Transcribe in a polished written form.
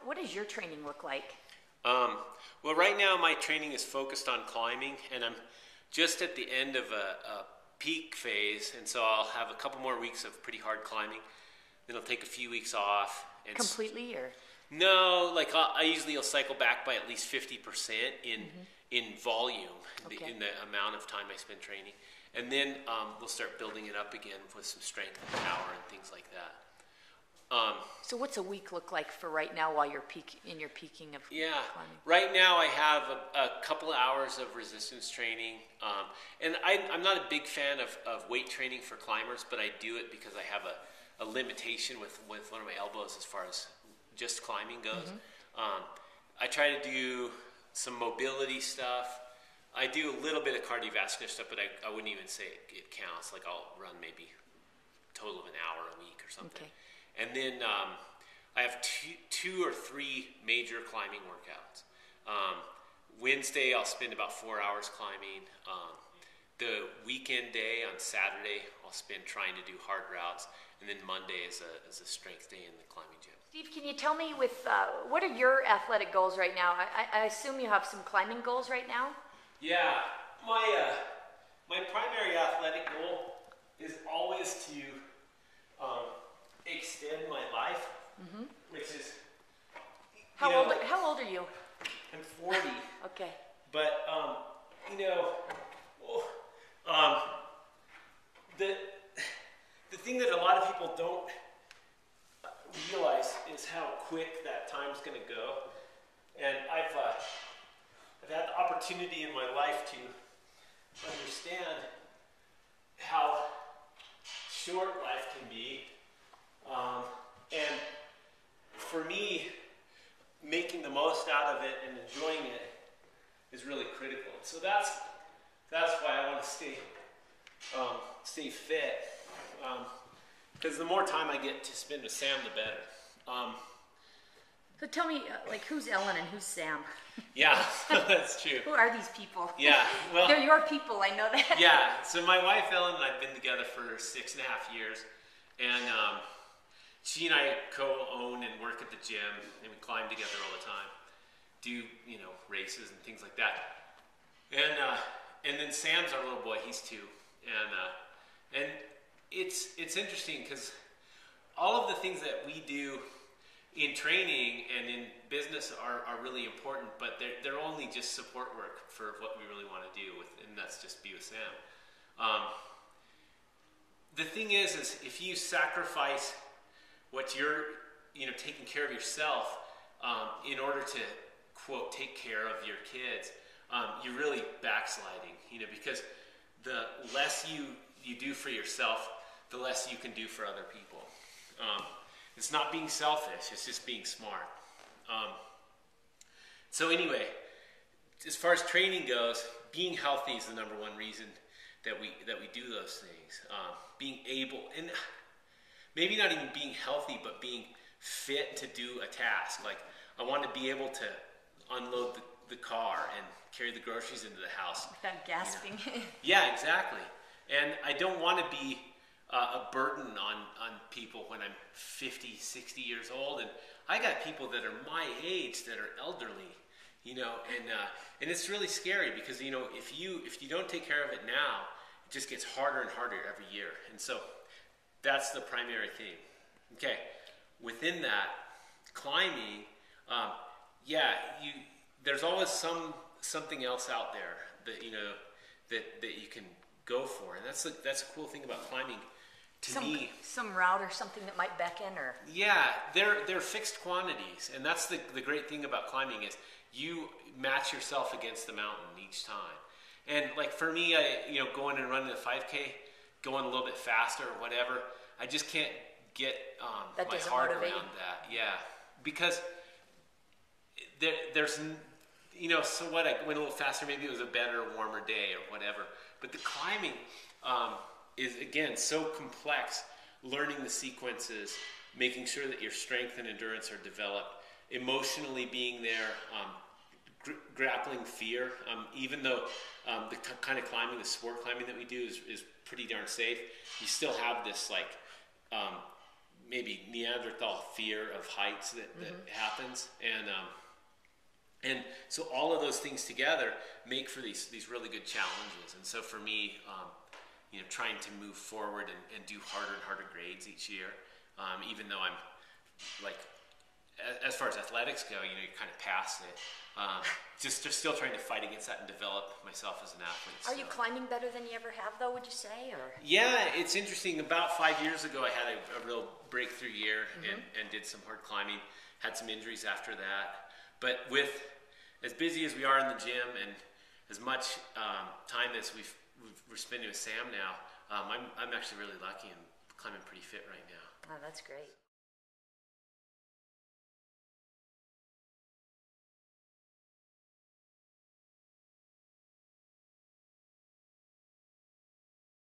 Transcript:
what does your training look like? Well, right now my training is focused on climbing, and I'm just at the end of a peak phase, and so I'll have a couple more weeks of pretty hard climbing. Then I'll take a few weeks off. And Completely, or? No, like I usually will cycle back by at least 50% in volume, Okay. in the amount of time I spend training. And then we'll start building it up again with some strength and power and things like that. So what's a week look like for right now while you're peaking of climbing? Right now I have a couple of hours of resistance training. And I'm not a big fan of weight training for climbers, but I do it because I have a limitation with one of my elbows as far as just climbing goes. I try to do some mobility stuff. I do a little bit of cardiovascular stuff, but I wouldn't even say it counts. Like I'll run maybe a total of an hour a week or something. Okay. And then I have two or three major climbing workouts. Wednesday I'll spend about 4 hours climbing. The weekend day on Saturday I'll spend trying to do hard routes. And then Monday is a strength day in the climbing gym. Steve, can you tell me what are your athletic goals right now? I assume you have some climbing goals right now? Yeah, my primary athletic goal is always to extend my life, which is How old are you? I'm 40. Okay. But the thing that a lot of people don't realize is how quick that time's going to go. And I've had the opportunity in my life to understand how short life can be. And for me, making the most out of it and enjoying it is really critical. So that's why I want to stay fit. Because the more time I get to spend with Sam, the better. So tell me, who's Ellen and who's Sam? Yeah, that's true. Who are these people? Yeah, well, they're your people. I know that. Yeah. So my wife Ellen and I've been together for 6.5 years, and she and I co-own and work at the gym, and we climb together all the time, do races and things like that. And then Sam's our little boy. He's 2, and it's interesting because all of the things that we do in training and in business are really important, but they're only just support work for what we really want to do, and that's just be with Sam. The thing is if you sacrifice what you're taking care of yourself in order to quote take care of your kids, you're really backsliding, because the less you do for yourself, the less you can do for other people. It's not being selfish, it's just being smart. So anyway, as far as training goes, being healthy is the number one reason that we do those things. Being able, and maybe not even being healthy, but being fit to do a task. Like I want to be able to unload the car and carry the groceries into the house. Without gasping. Yeah, exactly. And I don't want to be a burden on people when I'm 50, 60 years old. And I got people that are my age that are elderly, and it's really scary because, if you don't take care of it now, it just gets harder and harder every year. And so that's the primary thing. Okay, within that, climbing, there's always something else out there that that you can go for, and that's a cool thing about climbing. To me, some route or something that might beckon, or they're fixed quantities, and that's the great thing about climbing is you match yourself against the mountain each time. And like for me, going and running a 5K, going a little bit faster or whatever, I just can't get my heart around that. Yeah, because there's so what, I went a little faster, maybe it was a better, warmer day or whatever. But the climbing is, again, so complex, learning the sequences, making sure that your strength and endurance are developed, emotionally being there, grappling fear. Even though the kind of climbing, the sport climbing that we do is pretty darn safe, you still have this maybe Neanderthal fear of heights that happens, and so all of those things together make for these really good challenges. And so for me, trying to move forward and do harder and harder grades each year, even though I'm like, as far as athletics go, you're kind of past it. Just still trying to fight against that and develop myself as an athlete. Are you climbing better than you ever have, though, would you say? Or? Yeah, it's interesting. About 5 years ago, I had a real breakthrough year and did some hard climbing. Had some injuries after that. But with as busy as we are in the gym and as much time as we're spending with Sam now, I'm actually really lucky and climbing pretty fit right now. Oh, that's great.